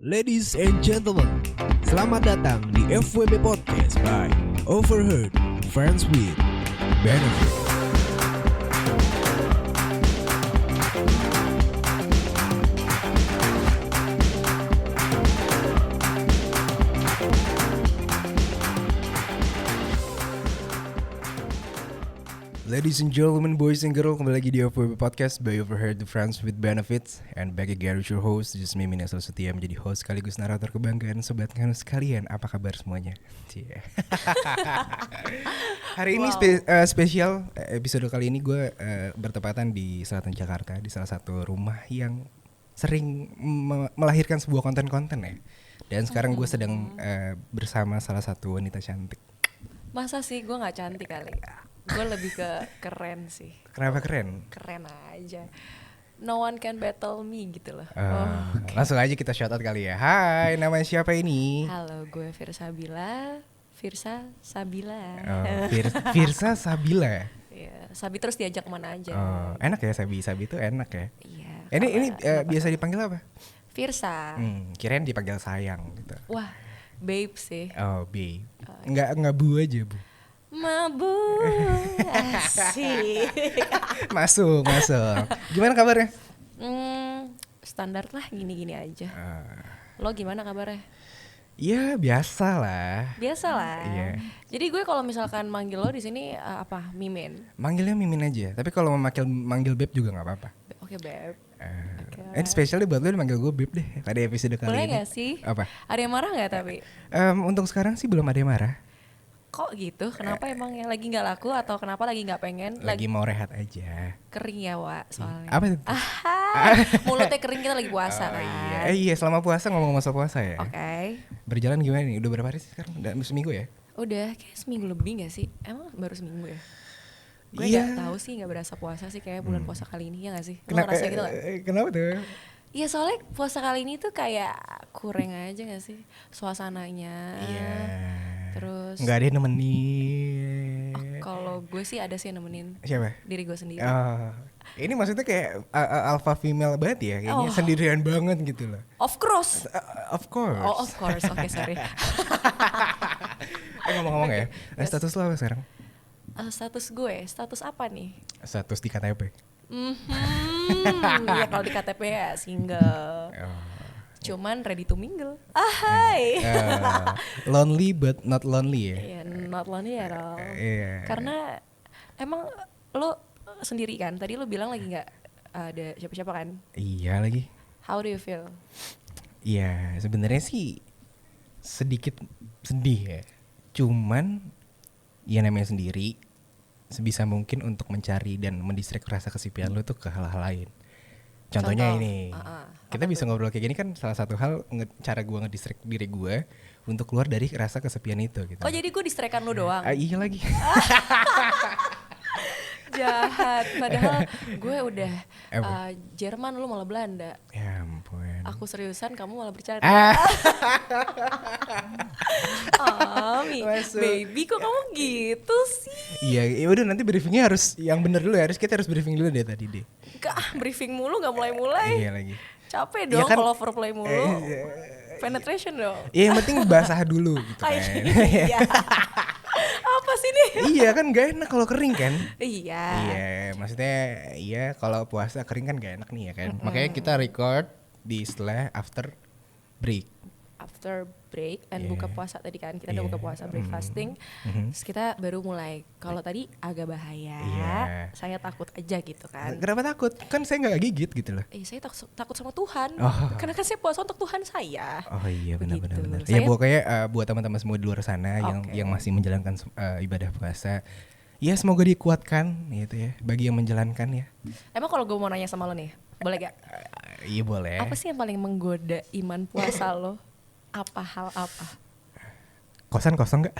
Ladies and gentlemen, selamat datang di FWB Podcast by Overheard Friends with Benefit. Ladies and gentlemen, boys and girls, kembali lagi di FWB Podcast by Overheard Friends with Benefits. And back again with your host, just me, Minasal Setia, menjadi host sekaligus narator kebanggaan Sobat Kanus sekalian. Apa kabar semuanya? Cie. Hari ini spesial episode kali ini gue bertepatan di selatan Jakarta, di salah satu rumah yang sering melahirkan sebuah konten-konten ya. Dan sekarang gue sedang bersama salah satu wanita cantik. Masa sih, gue gak cantik kali. Gue lebih ke keren sih. Kenapa keren? Keren aja. No one can battle me gitu loh. Okay. Langsung aja kita shout out kali ya. Hai, namanya siapa ini? Halo, gue Firsa Sabila. Firsa Sabila. Iya, Sabi terus diajak kemana aja. Enak ya Sabi itu enak ya. Iya. Ini biasa dipanggil apa? Firsa. Kirain dipanggil sayang gitu. Wah, babe sih. Oh, babe. Enggak bu aja, Bu. Mabu. Asik. Masuk. Gimana kabarnya? Standar lah, gini-gini aja. Lo gimana kabarnya? Ya biasa lah. Iya. Jadi gue kalau misalkan manggil lo di sini apa? Mimin. Manggilnya Mimin aja. Tapi kalau mau manggil Beb juga nggak apa-apa. Oke, Beb. Spesialnya buat lo manggil gue Beb deh pada episode kali ini. Boleh nggak sih? Apa? Ada yang marah nggak tapi? Untuk sekarang sih belum ada yang marah. Kok gitu? Kenapa emang yang lagi nggak laku atau kenapa lagi nggak pengen? Lagi mau rehat aja. Kering ya, Wak, soalnya. Apa itu? Mulutnya kering, kita lagi puasa kan. Iya, selama puasa ngomong masa puasa ya. Oke. Berjalan gimana nih? Udah berapa hari sih sekarang? Udah seminggu ya? Udah, kayak seminggu lebih nggak sih? Emang baru seminggu ya? Gue Iya. nggak tahu sih, nggak berasa puasa sih kayak bulan puasa kali ini, ya nggak sih? Lo ngerasa gitu nggak? Kenapa tuh? Iya, soalnya puasa kali ini tuh kayak kurang aja nggak sih suasananya. Iya. Terus nggak ada yang nemenin. kalau gue sih ada sih yang nemenin. Siapa? Diri gue sendiri. Ini maksudnya kayak alpha female banget ya, kayaknya sendirian banget gitu loh. Of course. Of course. Oh, of course. Oke, sorry. Ngomong-ngomong ya, status lo apa sekarang? Status apa nih? Status di KTP. Ya kalau di KTP ya single. Cuman ready to mingle. Hai. Lonely but not lonely ya. Iya, not lonely at all. Iya. Karena emang lo sendiri kan. Tadi lo bilang lagi nggak ada siapa-siapa kan? Iya lagi. How do you feel? Iya, sebenarnya sih sedikit sedih ya. Cuman ya namanya sendiri, sebisa mungkin untuk mencari dan mendistract rasa kesepian lo tuh ke hal-hal lain. Contohnya ini, kita bisa ngobrol kayak gini kan salah satu hal cara gue ngedistract diri gue untuk keluar dari rasa kesepian itu gitu. Oh, jadi gue distract-an lo doang? Iya lagi. Jahat, padahal gue udah Jerman, lu malah Belanda. Ya ampun. Aku seriusan, kamu malah bercanda. Baby, kok kamu gitu sih? Iya, udah nanti briefingnya harus yang bener dulu ya. Kita harus briefing dulu deh tadi deh. Briefing mulu gak mulai-mulai. Iya lagi. Capek dong kan, kalau foreplay mulu. Penetration dong. Iya, yang penting basah dulu gitu kan. Iya. Apa sih nih? Iya kan gak enak kalau kering kan. Iya. Iya, maksudnya iya kalau puasa kering kan gak enak nih ya kan. Makanya kita record di setelah after break. After break and buka puasa tadi kan, kita udah buka puasa, break fasting. Terus kita baru mulai. Kalau tadi agak bahaya, saya takut aja gitu kan. Kenapa takut? Kan saya gak gigit gitu loh. Saya takut sama Tuhan. Karena kan saya puasa untuk Tuhan saya. Oh iya, benar-benar. Saya, Ya pokoknya buat teman-teman semua di luar sana yang masih menjalankan ibadah puasa, ya semoga dikuatkan gitu ya bagi yang menjalankan ya. Emang kalau gue mau nanya sama lo nih, boleh gak? Iya boleh. Apa sih yang paling menggoda iman puasa lo? Apa hal apa? Kosan kosong gak?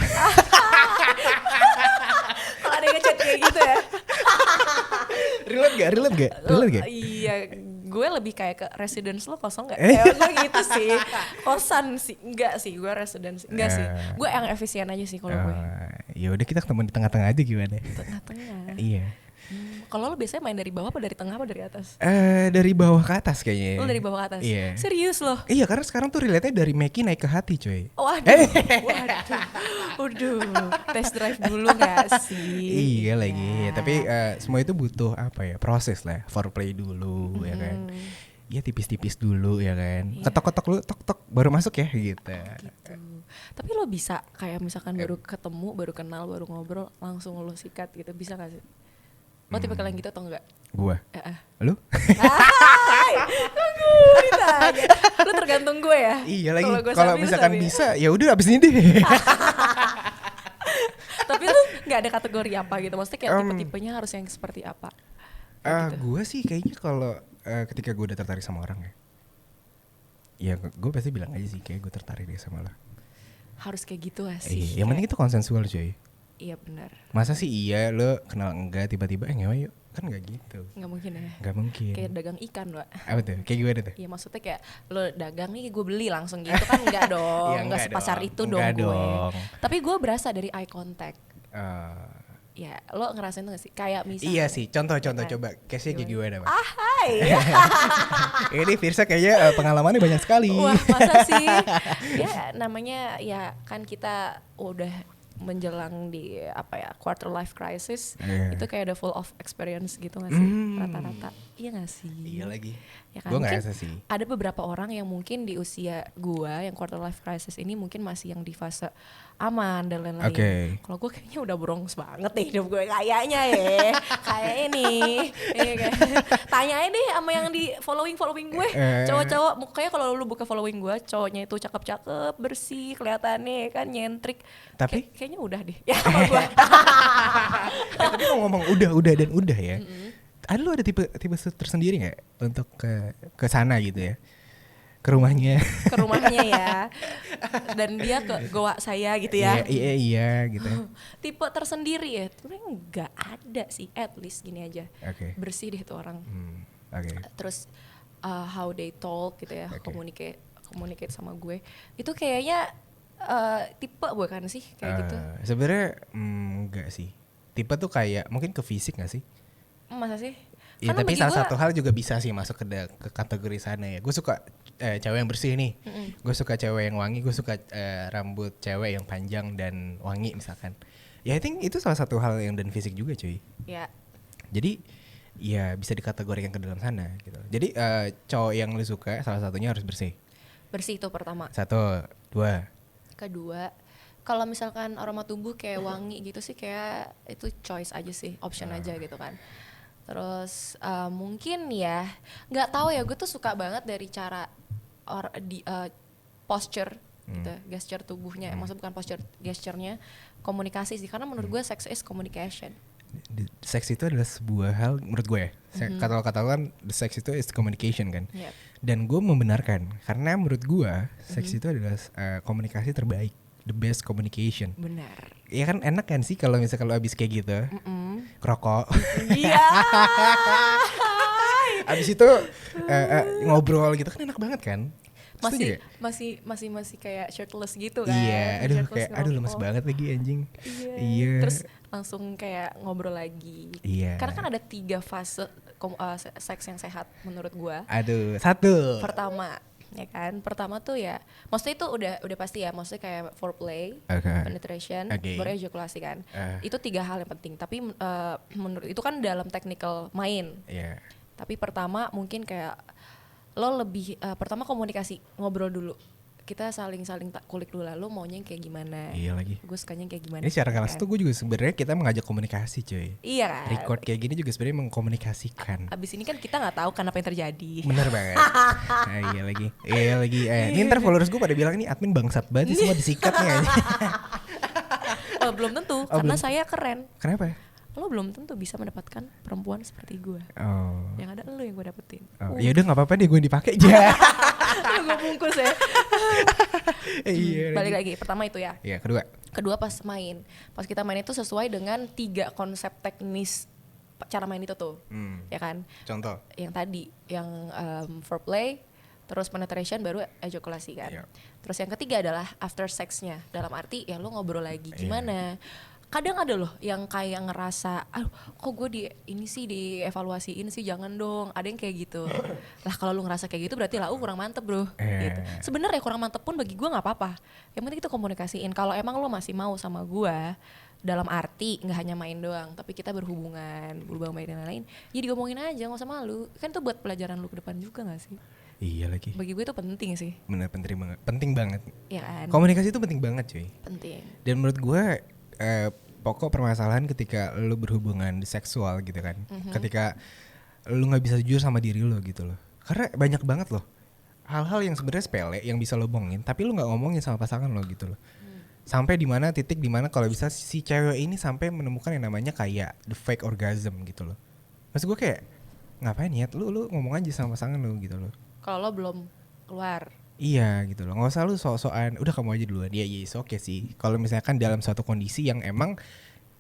Kalau ada yang ngechat kayak gitu ya. Relate gak? Iya, gue lebih kayak ke residence lo kosong gak? Gue gitu sih. Kosan sih, enggak sih, gue residence. Enggak sih, gue yang efisien aja sih kalau gue. Ya udah kita ketemu di tengah-tengah aja gimana? Tengah-tengah. Iya. Kalau lo biasanya main dari bawah apa dari tengah apa dari atas? Dari bawah ke atas kayaknya. Lo dari bawah ke atas? Iya. Serius lo? Iya, karena sekarang tuh relate-nya dari Meki naik ke hati coy. Waduh, waduh, test drive dulu gak sih? Iya lagi, tapi semua itu butuh apa ya, proses lah, foreplay dulu ya kan. Ya tipis-tipis dulu ya kan. Iya. Ketok-ketok lu, tok-tok baru masuk ya gitu. Gitu. Tapi lo bisa kayak misalkan baru ketemu, baru kenal, baru ngobrol, langsung lo sikat gitu, bisa gak sih? Lo tipe kalian gitu atau enggak? Gua. Lu? Hai, tunggu ditanya. Lo tergantung gue ya? Iya lagi. Gua Kalau sabi, misalkan sabi. bisa, ya udah abis ini deh. Tapi lo nggak ada kategori apa gitu? Maksudnya kayak tipe-tipenya harus yang seperti apa? Gitu. Gue sih kayaknya kalau ketika gue udah tertarik sama orang ya gue pasti bilang aja sih kayak gue tertarik deh sama lo. Harus kayak gitu gak sih? Iya, yang penting itu konsensual cuy. Iya benar. Masa sih iya lo kenal enggak tiba-tiba ngewe yuk, kan nggak gitu. Nggak mungkin ya. Nggak mungkin. Kayak dagang ikan, Mbak. Apa tuh? Kayak gimana tuh? Iya maksudnya kayak lo dagang nih gue beli langsung gitu kan enggak dong. Iya, Enggak enggak sepasar dong. itu Enggak dong gue. dong. Tapi gue berasa dari eye contact. Eh, Ya lo ngerasain tuh gak sih? Kayak misalnya. iya sih, contoh-contoh kan? coba case-nya kayak gimana, Pak? Hai. Ini Firsa kayaknya pengalamannya banyak sekali. Wah masa sih? Ya namanya ya kan kita udah menjelang di apa ya quarter life crisis. Iya. Itu kayak udah full of experience gitu gak sih rata-rata? Iya gak sih? Iya lagi. Ya kan? Gue Mungkin ngerasa sih. ada beberapa orang yang mungkin di usia gua yang quarter life crisis ini mungkin masih yang di fase aman dan lain-lain. Oke. Kalau gue kayaknya udah brongs banget nih hidup gue kayaknya ya. Kayaknya nih. Iya kan? Tanya aja deh sama yang di following gue. Cowok-cowok mukanya kalau lu buka following gue, cowoknya itu cakep-cakep, bersih, kelihatannya kan nyentrik. Tapi? Kayaknya udah deh. Ya sama gue. Tapi kalau ngomong udah dan udah ya. Ada lu ada tipe tersendiri nggak untuk ke sana gitu ya? Ke rumahnya. Ke rumahnya ya. Dan dia ke goa saya gitu ya. Iya gitu. Tipe tersendiri ya, sebenarnya nggak ada sih, at least gini aja. Oke. Bersih deh tuh orang. Oke. Terus how they talk gitu ya, Oke. communicate sama gue. Itu kayaknya tipe bukan sih kayak gitu. Sebenarnya enggak sih. Tipe tuh kayak mungkin ke fisik nggak sih? Masa sih? Iya, Karena tapi bagi salah gue- satu hal juga bisa sih masuk ke kategori sana ya. Gue suka cewek yang bersih nih. Gue suka cewek yang wangi. Gue suka rambut cewek yang panjang dan wangi misalkan. Ya I think itu salah satu hal yang dan fisik juga cuy. Ya, Jadi ya bisa dikategorikan ke dalam sana gitu. Jadi cowok yang lu suka salah satunya harus bersih. bersih itu pertama. 1, 2. Kedua, kalau misalkan aroma tubuh kayak wangi gitu sih kayak itu choice aja sih, option aja gitu kan. Terus mungkin ya nggak tahu ya, gue tuh suka banget dari cara posture gitu, gesture tubuhnya. Maksudnya bukan posture, gesturnya, komunikasi sih. Karena menurut gue sex is communication. Seks itu adalah sebuah hal menurut gue ya. Kata-kata kan the sex itu is communication kan. Yep. Dan gue membenarkan karena menurut gue seks itu adalah komunikasi terbaik, the best communication. Benar. Ya kan enak kan sih kalau misalnya kalau abis kayak gitu ngerokok, Iya. abis itu ngobrol gitu kan enak banget kan. Setuju masih kayak shirtless gitu kan. Iya, aduh Shirtless kayak aduh lemes ngerokok. banget lagi anjing. Iya. Terus langsung kayak ngobrol lagi. Iya. Karena kan ada 3 fase seks yang sehat menurut gua. Aduh, 1. Pertama, ya kan? Pertama tuh ya, maksudnya itu udah pasti ya, maksudnya kayak foreplay, Oke. penetration, Oke. baru ejakulasi kan. Itu 3 hal yang penting. Tapi menurut itu kan dalam technical main. Iya. Tapi pertama mungkin kayak lo lebih pertama komunikasi, ngobrol dulu. Kita saling tak kulik dulu lah, lo maunya yang kayak gimana. Iya lagi. Gue sukanya yang kayak gimana. Ini secara kan? kelas tuh gue juga sebenarnya kita mengajak komunikasi cuy. Iya kan. Record kayak gini juga sebenarnya mengkomunikasikan. Abis ini kan kita nggak tahu kan apa yang terjadi. Bener banget. Iya lagi. Iya lagi. Ini ntar followers gue pada bilang ini admin bangsat banget sih, semua disikat nih. Oh, belum tentu, karena saya keren. Kenapa? Lo belum tentu bisa mendapatkan perempuan seperti gue. Oh. Yang ada lo yang gue dapetin. Ya udah nggak apa-apa deh gue yang dipakai aja. Gue bungkus ya. Iya. Balik lagi, pertama itu ya. Iya, kedua. Kedua pas main. Pas kita main itu sesuai dengan 3 konsep teknis cara main itu tuh. Ya kan? Contoh. Yang tadi, yang foreplay, terus penetration, baru ejakulasi kan. Iya. Terus yang ketiga adalah after sexnya. Dalam arti ya lo ngobrol lagi gimana. kadang ada loh yang kayak ngerasa, kok gue ini sih dievaluasiin sih, jangan dong. Ada yang kayak gitu. Lah kalau lu ngerasa kayak gitu berarti lah kurang mantep bro. Gitu. Sebenarnya kurang mantep pun bagi gue nggak apa-apa. Yang penting itu komunikasiin. Kalau emang lu masih mau sama gue, dalam arti nggak hanya main doang, tapi kita berhubungan, berubah main dan lain-lain, ya diomongin aja, nggak usah malu. Kan itu buat pelajaran lu ke depan juga nggak sih? Iya lagi. Bagi gue itu penting sih. Bener, penting banget. Ya kan? Komunikasi itu penting banget cuy. Penting. Dan menurut gue pokok permasalahan ketika lu berhubungan seksual gitu kan, ketika lu nggak bisa jujur sama diri lu gitu loh. Karena banyak banget loh hal-hal yang sebenarnya sepele yang bisa lo omongin, tapi lu nggak ngomongin sama pasangan lo gitu loh. Sampai titik di mana kalau bisa si cewek ini sampai menemukan yang namanya kayak the fake orgasm gitu loh. Maksud gue kayak ngapain ya, lu ngomong aja sama pasangan lu gitu loh. Kalau lo belum keluar. Iya gitu loh, nggak usah lu sok-sokan, udah kamu aja duluan. Iya yes, oke sih. Kalau misalkan dalam suatu kondisi yang emang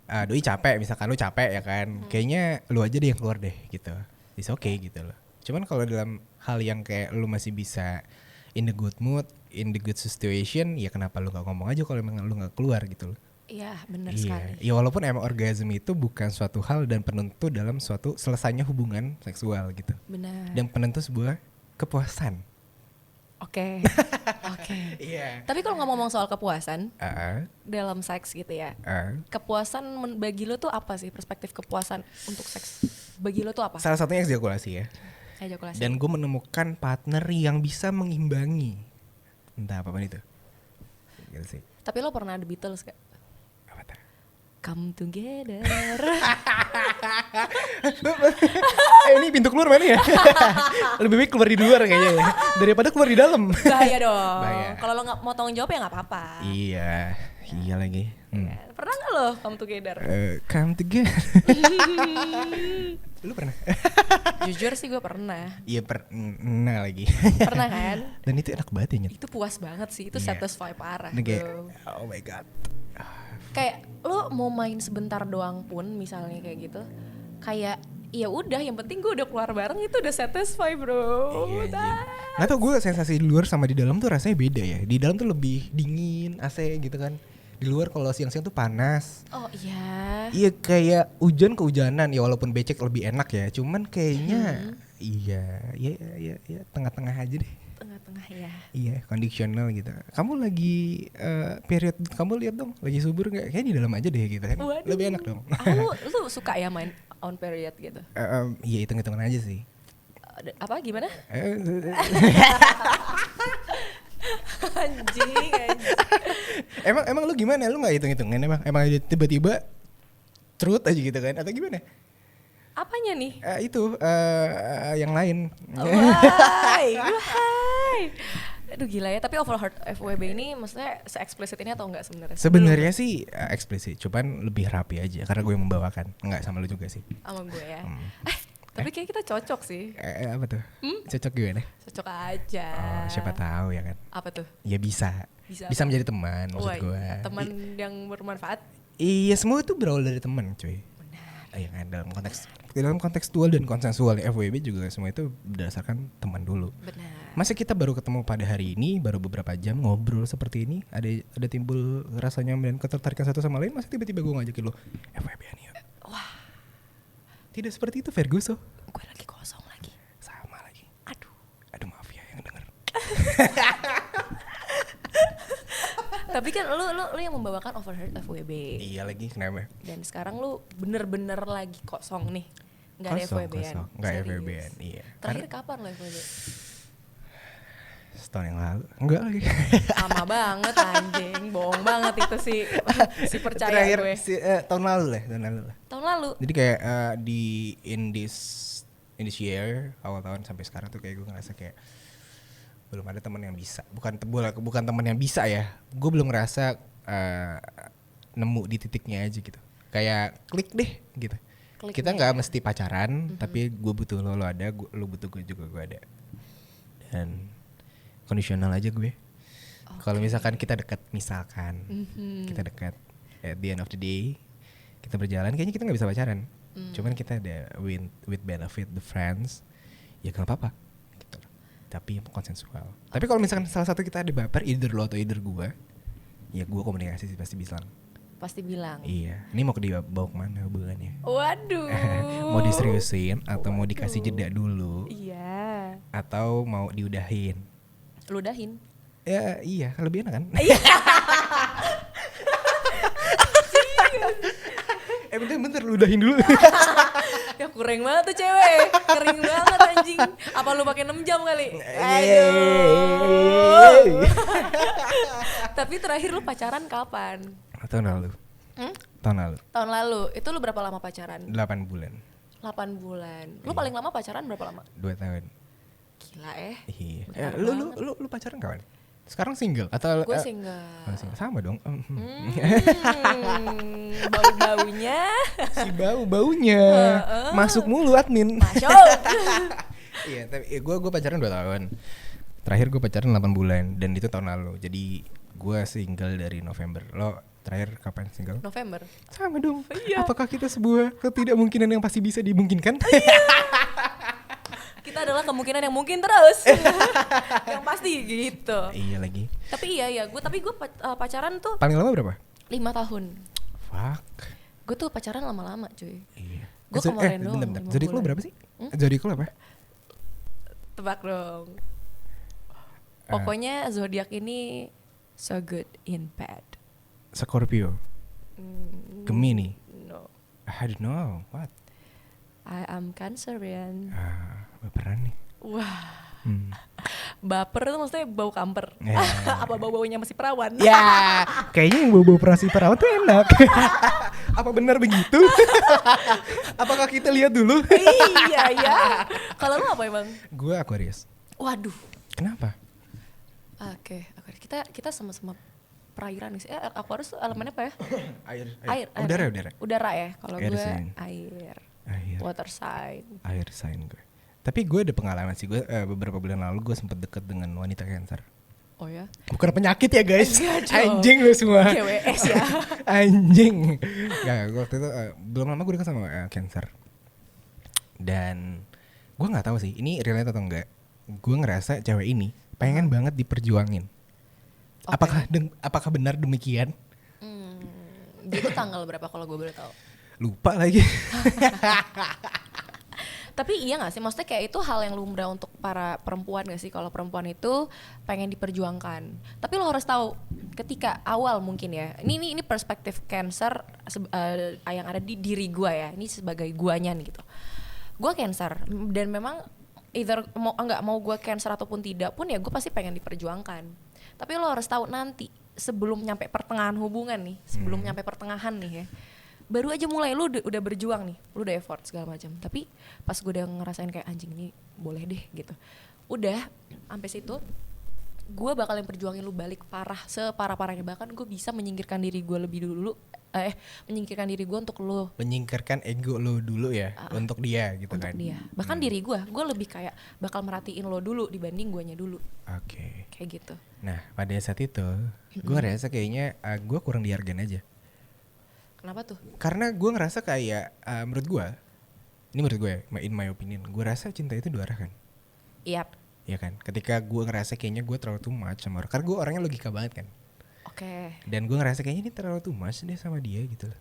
doi capek, misalkan lu capek ya kan, kayaknya lu aja deh yang keluar deh gitu. It's okay gitu loh. Cuman kalau dalam hal yang kayak lu masih bisa in the good mood, in the good situation, ya kenapa lu nggak ngomong aja kalau emang lu nggak keluar gitu loh. Iya benar sekali. Iya, walaupun emang orgasm itu bukan suatu hal dan penentu dalam suatu selesainya hubungan seksual gitu. Benar. Dan penentu sebuah kepuasan. Oke. Iya. Tapi kalau ngomong soal kepuasan dalam seks gitu ya, kepuasan bagi lo tuh apa sih, perspektif kepuasan untuk seks bagi lo tuh apa? Salah satunya ejakulasi ya. Ejakulasi. Dan gue menemukan partner yang bisa mengimbangi entah apapun itu. Gitu sih. Tapi lo pernah The Beatles gak? Apa tuh? Come together. Ini pintu keluar mana ya? Lebih baik keluar di luar kayaknya ya, daripada keluar di dalam. Bahaya dong. Bahaya. Kalau lo nggak mau tanggung jawab ya nggak apa-apa. Iya lagi. Ya, pernah nggak lo come together? Come together. Lu pernah? Jujur sih gue pernah. Iya pernah lagi. Pernah kan? Dan itu enak banget ya Nyet. Itu puas banget sih. Itu Iya. satisfy parah. Kayak, Bro. oh my god. Kayak lo mau main sebentar doang pun misalnya kayak gitu, kayak ya udah yang penting gue udah keluar bareng itu udah satisfy bro. Iya, nggak tau gue sensasi di luar sama di dalam tuh rasanya beda ya. Di dalam tuh lebih dingin, AC gitu kan. Di luar kalau siang-siang tuh panas. Oh iya. Iya kayak hujan kehujanan ya, walaupun becek lebih enak ya. Cuman kayaknya iya tengah-tengah aja deh. Tengah-tengah ya. Iya, conditional gitu. Kamu lagi period, kamu lihat dong, lagi subur nggak? Kayaknya di dalam aja deh gitu kan. Waduh. Lebih enak dong. Lu suka ya main on period gitu? Iya hitung-hitungan aja sih. Apa gimana? Anjing. Emang lu gimana? Lu nggak hitung-hitungan? Emang aja tiba-tiba truth aja gitu kan? Atau gimana? Apanya nih? Itu yang lain. Why? Aduh gila ya, tapi Overheard FWB ini maksudnya se-eksplisit ini atau enggak sebenarnya? Sebenarnya sih eksplisit, cuman lebih rapi aja karena gue yang membawakan. Enggak sama lu juga sih. Sama gue ya. Tapi kayak kita cocok sih. Apa tuh? Cocok gimana? Cocok aja. Oh, siapa tahu ya kan. Apa tuh? Ya bisa. Bisa menjadi teman maksud gue. Teman yang bermanfaat. Iya, semua itu berawal dari teman, cuy. Benar. Ya kan, dalam kontekstual dan konsensual FWB juga semua itu berdasarkan teman dulu. Benar. Masa kita baru ketemu pada hari ini, baru beberapa jam ngobrol seperti ini, ada timbul rasa nyaman dan ketertarikan satu sama lain, masa tiba-tiba gue ngajakin lo FWB-an yuk. Wah. Tidak seperti itu Ferguson. Gue lagi kosong lagi. Sama lagi. Aduh maaf ya yang denger. Tapi kan lu yang membawakan Overheard FWB. Iya lagi, kenapa? Dan sekarang lu bener-bener lagi kosong nih. Nggak ada FWB-an. Nggak ada FWB-an, iya. Terakhir kapan lo FWB? Setahun yang lalu. Enggak lagi. Lama banget anjing, bohong banget itu sih. Si percaya Terakhir, gue. tahun lalu lah. Tahun lalu. Jadi kayak in this year, awal tahun sampai sekarang tuh kayak gue ngerasa kayak belum ada teman yang bisa. Bukan teman yang bisa ya. Gue belum ngerasa nemu di titiknya aja gitu. Kayak klik deh gitu. Kita nggak mesti pacaran, tapi gue butuh lo ada, lo butuh gue juga gue ada. Dan kondisional aja gue. Kalau misalkan kita dekat, kita dekat, at the end of the day kita berjalan, kayaknya kita nggak bisa pacaran. Cuman kita ada with benefit the friends, ya nggak apa-apa. Gitu. Tapi konsensual. Tapi kalau misalkan salah satu kita ada baper, either lo atau either gue, ya gue komunikasi sih pasti bisa. Pasti bilang. Iya. Ini mau dibawa kemana hubungannya? Waduh. Mau diseriusin atau mau dikasih jeda dulu? Iya. Atau mau diudahin? Ludahin. Ya iya, lebih enak kan? Bentar, ludahin dulu. Ya kurang banget tuh cewek. Kering banget anjing. Apa lu pakai 6 jam kali? Aduh. Tapi terakhir lu pacaran kapan? Tahun lalu. Tahun lalu. Tahun lalu. Itu lu berapa lama pacaran? 8 bulan. 8 bulan. Lu paling lama pacaran berapa lama? 2 tahun. Gila Iya. Bentar Lu pacaran kapan? Sekarang single atau Gue single. Sama dong. Bau-baunya. Si baunya masuk mulu admin. Masuk. Iya, tapi gue pacaran 2 tahun. Terakhir gue pacaran 8 bulan dan itu tahun lalu. Jadi gue single dari November. Lo terakhir kapan single? November. Sama dong. Iya. Apakah kita sebuah ketidakmungkinan yang pasti bisa dimungkinkan? Kita adalah kemungkinan yang mungkin terus. Yang pasti gitu. Iya lagi. Tapi iya gue pacaran tuh Paling lama berapa? 5 tahun. Fuck. Gue tuh pacaran lama-lama cuy. Iya. Gue kemarin doang. Bentar. 5 Zodiak lo bulan. berapa sih? Zodiak lo apa? Tebak dong. Pokoknya zodiak ini so good in bed. Scorpio. Gemini. No. I don't know. What? I am Cancerian. Baperan nih. Wah. Hmm. Baper tuh maksudnya bau kamper. Ya. Apa bau-baunya masih perawan? Ya, kayaknya yang bau-bau operasi perawat tuh enak. Apa benar begitu? Apakah kita lihat dulu? Iya ya. Kalau lu apa emang? Gue Aquarius. Waduh. Kenapa? Oke. Kita sama-sama perairan nih. Aquarius tuh elemennya apa ya? Air. Udara. Udara ya. Kalau Air gue sign. air. Air. Water sign. Air sign gue. Tapi gue ada pengalaman sih. Gue beberapa bulan lalu gue sempet deket dengan wanita Cancer. Oh ya? Bukan penyakit ya guys. Enggak dong. Anjing lu semua. GWS ya. Anjing. Gak, waktu itu belum lama gue deket sama Cancer. Dan gue gak tahu sih ini relate atau enggak. Gue ngerasa cewek ini pengen banget diperjuangin. Okay. Apakah benar demikian? Dia tuh tanggal berapa kalau gue boleh tahu? Lupa lagi. Tapi iya gak sih? Maksudnya kayak itu hal yang lumrah untuk para perempuan gak sih? Kalau perempuan itu pengen diperjuangkan. Tapi lo harus tahu ketika awal mungkin ya. Ini perspektif Cancer yang ada di diri gue ya. Ini sebagai guanya nih gitu. Gue Cancer dan memang either mau gue Cancer ataupun tidak pun ya gue pasti pengen diperjuangkan. Tapi lo harus tahu nanti sebelum nyampe pertengahan hubungan nih, sebelum nyampe pertengahan nih ya. Baru aja mulai lu udah berjuang nih, lu udah effort segala macam. Tapi pas gue udah ngerasain kayak anjing ini boleh deh gitu. Udah sampai situ gue bakal yang perjuangin lu balik parah, separah-parahnya. Bahkan gue bisa menyingkirkan diri gue lebih dulu menyingkirkan diri gue untuk lu. Menyingkirkan ego lo dulu ya untuk dia gitu untuk kan. Dia. Bahkan diri gue lebih kayak bakal merhatiin lo dulu dibanding guanya dulu. Oke. Kayak gitu. Nah pada saat itu gue ngerasa kayaknya gue kurang dihargain aja. Kenapa tuh? Karena gue ngerasa kayak menurut gue, ini menurut gue in my opinion, gue rasa cinta itu dua arah kan. Yap. Ya kan, ketika gue ngerasa kayaknya gue terlalu too much sama orang, karena gue orangnya logika banget kan. Oke. Dan gue ngerasa kayaknya ini terlalu too much deh sama dia gitu loh.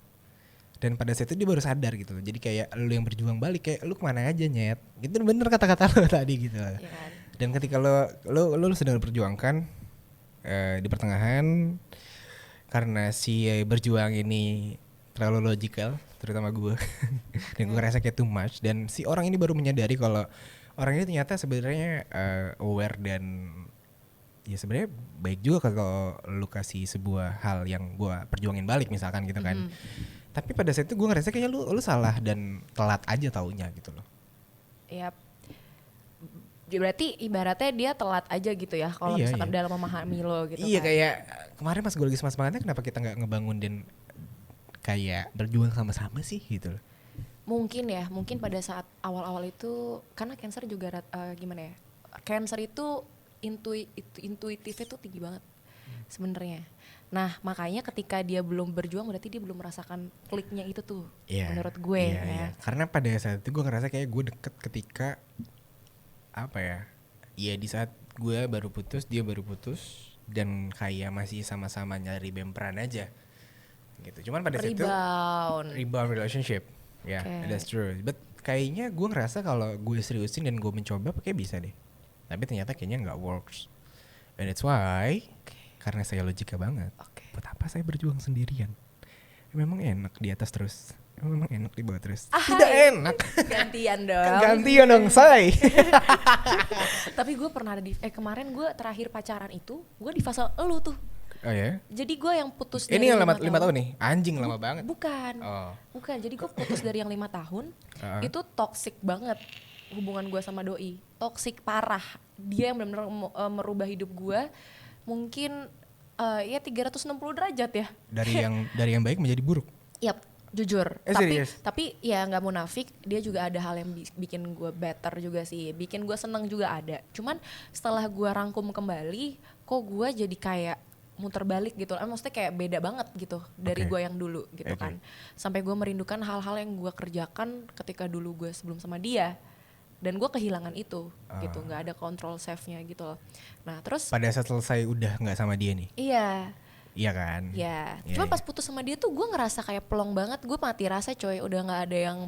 Dan pada saat itu dia baru sadar gitu loh. Jadi kayak lu yang berjuang balik, kayak lu kemana aja nyet. Gitu bener kata-kata lo tadi gitu loh. Ya kan? Dan ketika lu sedang berjuangkan di pertengahan, karena si berjuang ini terlalu logical, terutama gue. Dan gue ngerasa kayak too much. Dan si orang ini baru menyadari kalau orang ini ternyata sebenarnya aware dan ya sebenarnya baik juga kalau lu kasih sebuah hal yang gue perjuangin balik misalkan gitu kan. Tapi pada saat itu gue ngerasa kayaknya lu salah dan telat aja taunya gitu loh. Yap. Berarti ibaratnya dia telat aja gitu ya kalau misalkan dalam memahami lo gitu. Iya kan. kayak kemarin pas gue lagi semangatnya kenapa kita nggak ngebangun dan kayak berjuang sama-sama sih gitu loh. Mungkin pada saat awal-awal itu karena Cancer juga gimana ya? Cancer itu intuitifnya tuh tinggi banget sebenarnya. Nah makanya ketika dia belum berjuang berarti dia belum merasakan kliknya itu tuh menurut gue ya. Karena pada saat itu gue ngerasa kayak gue deket ketika apa ya? Ya di saat gue baru putus dia baru putus dan kayak masih sama-sama nyari bemperan aja. gitu. Cuman pada saat itu rebound relationship, ya, that's true. But kayaknya gue ngerasa kalau gue seriusin dan gue mencoba, kayak bisa deh. Tapi ternyata kayaknya nggak works. And that's why, karena saya logika banget. Buat apa saya berjuang sendirian? Memang enak di atas terus. Memang enak di bawah terus. Tidak enak. Gantian dong. Gantian dong, say. Tapi gue pernah ada kemarin gue terakhir pacaran itu, gue di fase elu tuh. Oh ya? Jadi gue yang putus dari yang 5 tahun nih? Anjing lama banget. Bukan. Jadi gue putus dari yang 5 tahun. Itu toxic banget hubungan gue sama doi. Toxic parah. Dia yang benar-benar merubah hidup gue. Mungkin ya 360 derajat ya. Dari yang baik menjadi buruk. Yap, jujur. Tapi ya nggak munafik, dia juga ada hal yang bikin gue better juga sih. Bikin gue seneng juga ada. Cuman setelah gue rangkum kembali, kok gue jadi kayak muter balik gitu, maksudnya kayak beda banget gitu dari gue yang dulu gitu kan. Sampai gue merindukan hal-hal yang gue kerjakan ketika dulu gue sebelum sama dia, dan gue kehilangan itu gitu, nggak ada control save-nya gitu loh. Nah terus pada saat selesai udah nggak sama dia nih? Iya kan? Iya. Cuma pas putus sama dia tuh gue ngerasa kayak plong banget, gue mati rasa coy, udah nggak ada yang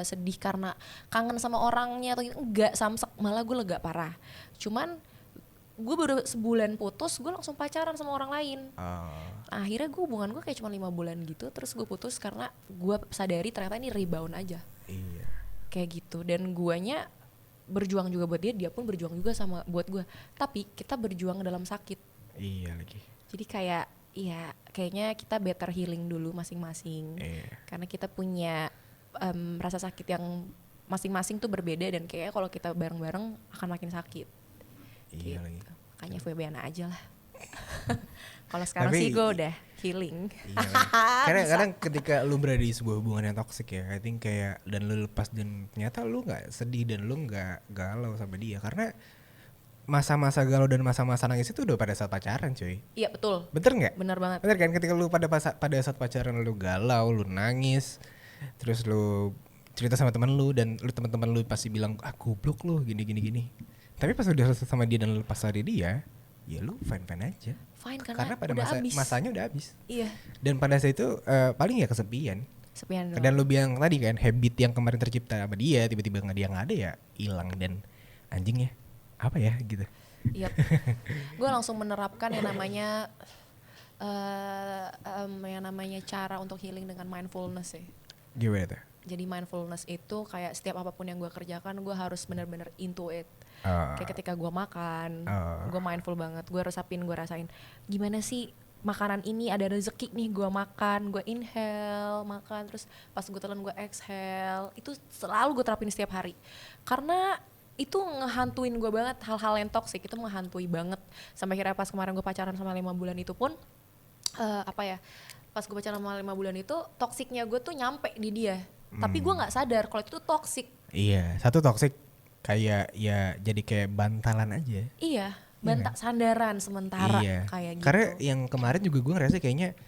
sedih karena kangen sama orangnya atau enggak, samsek, malah gue lega parah. Cuman gue baru sebulan putus, gue langsung pacaran sama orang lain. Akhirnya hubungan gue kayak cuma 5 bulan gitu, terus gue putus karena gue sadari ternyata ini rebound aja. Iya. Kayak gitu, dan guanya berjuang juga buat dia, dia pun berjuang juga sama buat gue. Tapi kita berjuang dalam sakit. Iya lagi. Jadi kayak, ya kayaknya kita better healing dulu masing-masing. Karena kita punya rasa sakit yang masing-masing tuh berbeda, dan kayaknya kalau kita bareng-bareng akan makin sakit. Iya gitu. Lagi. Makanya FWB-an aja lah. Kalau sekarang sih gue udah healing. Iya, kadang ketika lu berada di sebuah hubungan yang toksik ya, I think kayak, dan lu lepas dan ternyata lu nggak sedih dan lu nggak galau sama dia, karena masa-masa galau dan masa-masa nangis itu udah pada saat pacaran cuy. Iya betul. Bener nggak? Bener banget. Bener kan, ketika lu pada saat pacaran lu galau, lu nangis, terus lu cerita sama teman lu, dan lu teman-teman lu pasti bilang goblok lu gini. Tapi pas udah selesai sama dia dan lu lepas dari dia, ya lu fine aja. Fine karena pada masanya udah habis. Iya. Dan pada saat itu paling ya kesepian. Doang. Dan lu bilang tadi kan, habit yang kemarin tercipta sama dia tiba-tiba dia nggak ada ya hilang, dan anjingnya apa ya gitu. Iya. Gue langsung menerapkan yang namanya cara untuk healing dengan mindfulness sih. Gimana tuh? Jadi mindfulness itu kayak setiap apapun yang gue kerjakan, gue harus benar-benar into it. Kayak ketika gue makan, gue mindful banget, gue rasain gimana sih makanan ini ada rezeki nih, gue makan, gue inhale, makan, terus pas gue telan gue exhale. Itu selalu gue terapin setiap hari, karena itu ngehantuin gue banget. Hal-hal yang toksik itu menghantui banget. Sampai akhirnya pas kemarin gue pacaran sama 5 bulan itu pun pas gue pacaran sama 5 bulan itu, toksiknya gue tuh nyampe di dia. Tapi gue gak sadar kalau itu tuh toksik. Iya, satu toksik kayak ya jadi kayak bantalan aja. Iya, sandaran sementara kayak gitu. Karena yang kemarin juga gue ngerasa kayaknya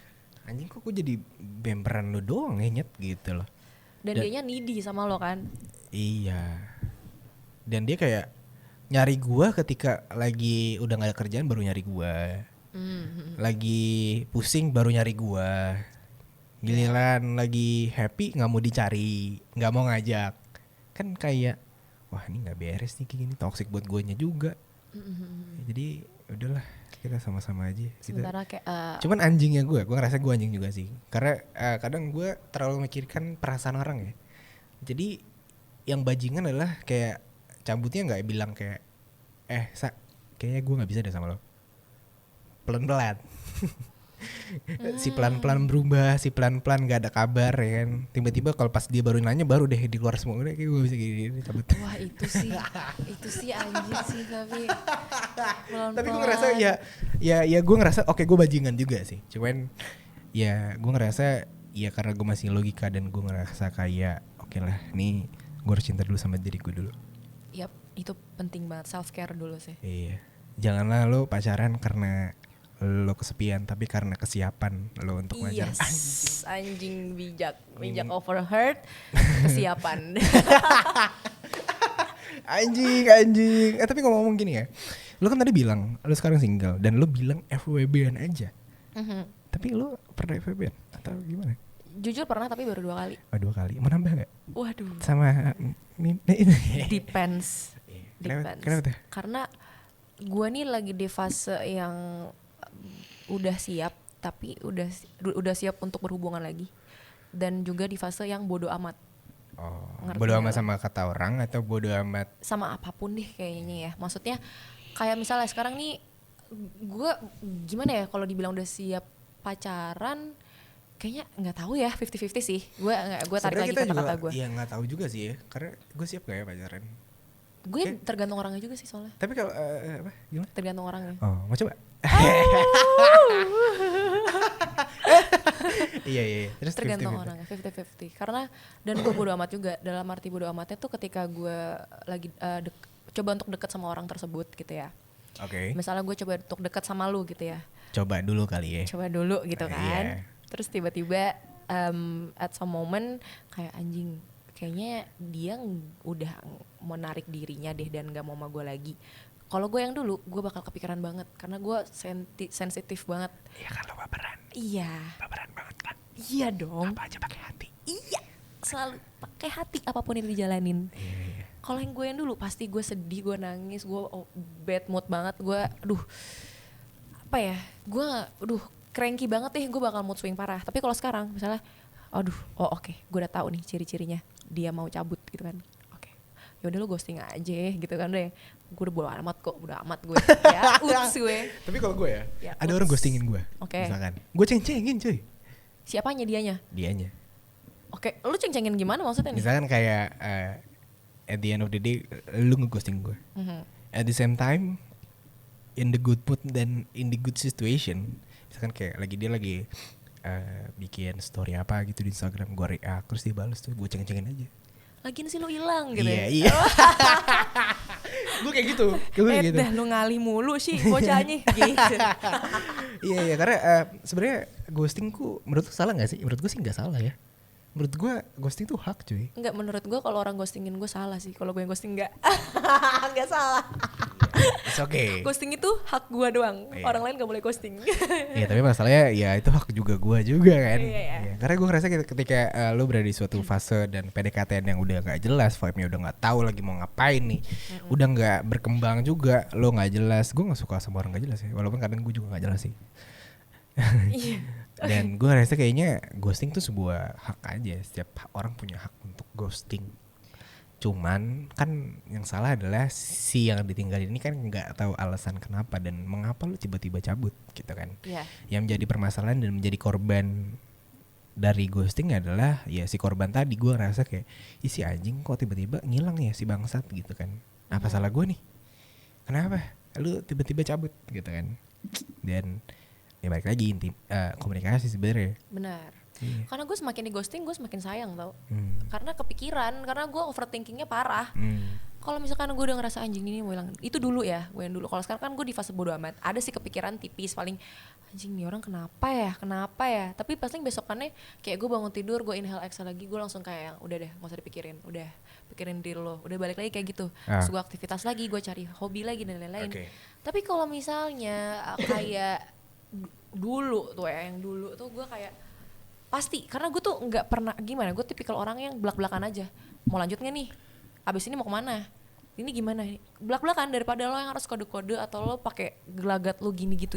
anjing kok gue jadi bemperan lu doang ya, Nyet, gitu loh. Dan dianya needy sama lo kan. Iya. Dan dia kayak nyari gue ketika lagi udah gak ada kerjaan, baru nyari gue. Lagi pusing baru nyari gue. Giliran lagi happy nggak mau dicari, nggak mau ngajak. Kan kayak wah ini nggak beres nih, kayak gini toxic buat guanya juga. Jadi udahlah, kita sama-sama aja. Sementara kayak cuman anjingnya gue ngerasa gue anjing juga sih. Karena kadang gue terlalu memikirkan perasaan orang ya. Jadi yang bajingan adalah kayak cabutnya nggak bilang kayak kayaknya gue nggak bisa deh sama lo. Pelan-pelan. Si pelan-pelan berubah, si pelan-pelan gak ada kabar ya kan. Tiba-tiba kalau pas dia baru nanya, baru deh di luar semua, udah kayak gue bisa gini cabut. Wah itu sih anjing sih. Tapi pelan-pelan. Tapi gue ngerasa ya gue ngerasa oke, gue bajingan juga sih. Cuman ya gue ngerasa ya karena gue masih logika, dan gue ngerasa kayak oke lah, nih gue harus cinta dulu sama diri gue dulu. Yap, itu penting banget, self care dulu sih. Iya, janganlah lo pacaran karena lo kesepian, tapi karena kesiapan lo untuk pacaran. Yes, anjing bijak overheard, kesiapan. anjing. Tapi ngomong gini ya, lo kan tadi bilang lo sekarang single dan lo bilang FWB-an aja. Tapi lu pernah FWB atau gimana? Jujur pernah tapi baru 2 kali. Oh 2 kali. Mau nambah gak? Waduh. Sama Depends. Kenapa tuh? Karena gue nih lagi di fase yang udah siap, tapi udah siap untuk berhubungan lagi. Dan juga di fase yang bodo amat. Oh, Ngerti bodo gak amat lo? sama kata orang atau bodo amat? Sama apapun deh kayaknya ya. Maksudnya kayak misalnya sekarang nih gue gimana ya kalau dibilang udah siap pacaran, kayaknya nggak tahu ya, 50-50 sih. Gue tarik lagi kata-kata gue. Iya nggak tahu juga sih ya, karena gue siap gak ya pacaran? Gue tergantung orangnya juga sih soalnya. Tapi kalau apa? Gimana? Tergantung orangnya. Oh, mau coba? Iya. Terus Tergantung 50-50. orangnya, 50-50. Karena dan gue bodo amat juga. Dalam arti bodo amatnya tuh ketika gue lagi coba untuk deket sama orang tersebut gitu ya. Oke. Misalnya gue coba untuk deket sama lu gitu ya. Coba dulu kali ya. Coba dulu gitu kan. Iya. Terus tiba-tiba at some moment kayak anjing, kayaknya dia udah mau narik dirinya deh dan gak mau sama gue lagi. Kalau gue yang dulu, gue bakal kepikiran banget karena gue sensitif banget. Iya kan lo baperan. Iya. Baperan banget kan. Iya dong. Apa aja pakai hati. Iya. Selalu pakai hati apapun yang dijalanin. Iya. Kalau yang gue yang dulu pasti gue sedih, gue nangis, gue bad mood banget, gue apa ya, gue cranky banget deh, gue bakal mood swing parah. Tapi kalau sekarang misalnya oke, gue udah tahu nih ciri-cirinya dia mau cabut gitu kan. Oke, ya udah lu ghosting aja gitu kan deh. Gue udah bodo amat kok, udah amat gue. Ya, uts gue. Tapi kalau gue Ya, ada orang ghostingin gue. Oke. Misalkan, gue ceng-cengin cuy. Siapanya dianya? Dianya. Oke, lu ceng-cengin gimana maksudnya nih? Misalkan kayak at the end of the day lu ngeghosting gue. At the same time in the good mood dan in the good situation, misalkan kayak dia lagi bikin story apa gitu di Instagram, gue react terus dia balas tuh, gue ceng-cengin aja. Lagian sih lu hilang gitu. Iya. Gue kayak gitu. Dah lu ngali mulu sih bocahnya gitu. Iya karena sebenarnya ghostingku menurut lu salah nggak sih? Menurut gue sih nggak salah ya. Menurut gue ghosting tuh hak cuy. Enggak, menurut gue kalau orang ghostingin gue salah sih. Kalau gue yang ghosting enggak. Enggak salah. It's okay. Ghosting itu hak gue doang. Iya. Orang lain gak boleh ghosting. Iya tapi masalahnya ya itu hak juga gue juga kan. Iya. Karena gue ngerasa ketika lu berada di suatu fase dan PDKT yang udah nggak jelas, vibe-nya udah nggak tahu lagi mau ngapain nih, udah nggak berkembang juga, lo nggak jelas. Gue nggak suka sama orang nggak jelas ya, walaupun kadang gue juga nggak jelas sih. Iya. Dan gue ngerasa kayaknya ghosting tuh sebuah hak aja, setiap orang punya hak untuk ghosting. Cuman kan yang salah adalah si yang ditinggalin ini kan nggak tahu alasan kenapa dan mengapa lu tiba-tiba cabut gitu kan. Iya. Yang menjadi permasalahan dan menjadi korban dari ghosting adalah ya si korban tadi. Gue ngerasa kayak si anjing kok tiba-tiba ngilang ya si bangsat gitu kan. Apa salah gue nih? Kenapa lu tiba-tiba cabut gitu kan. Dan ya balik lagi komunikasi sebenarnya. Benar. Iya. Karena gue semakin di ghosting gue semakin sayang tau. Karena Kepikiran, karena gue overthinkingnya parah. Kalau misalkan gue udah ngerasa anjing ini mau hilang, itu dulu ya, gue yang dulu. Kalau sekarang kan gue di fase bodo amat. Ada sih kepikiran tipis paling, anjing nih orang kenapa ya. Tapi paling besokannya kayak gue bangun tidur, gue inhale exhale lagi, gue langsung kayak udah deh gak usah dipikirin, udah pikirin diri lo, udah balik lagi kayak gitu. Terus gue aktivitas lagi, gue cari hobi lagi dan lain-lain. Tapi kalau misalnya kayak dulu tuh ya, yang dulu tuh gue kayak pasti, karena gue tuh nggak pernah gimana, gue tipikal orang yang belak-belakan aja. Mau lanjut nggak nih? Abis ini mau kemana? Ini gimana? Belak-belakan daripada lo yang harus kode-kode atau lo pakai gelagat lo gini gitu.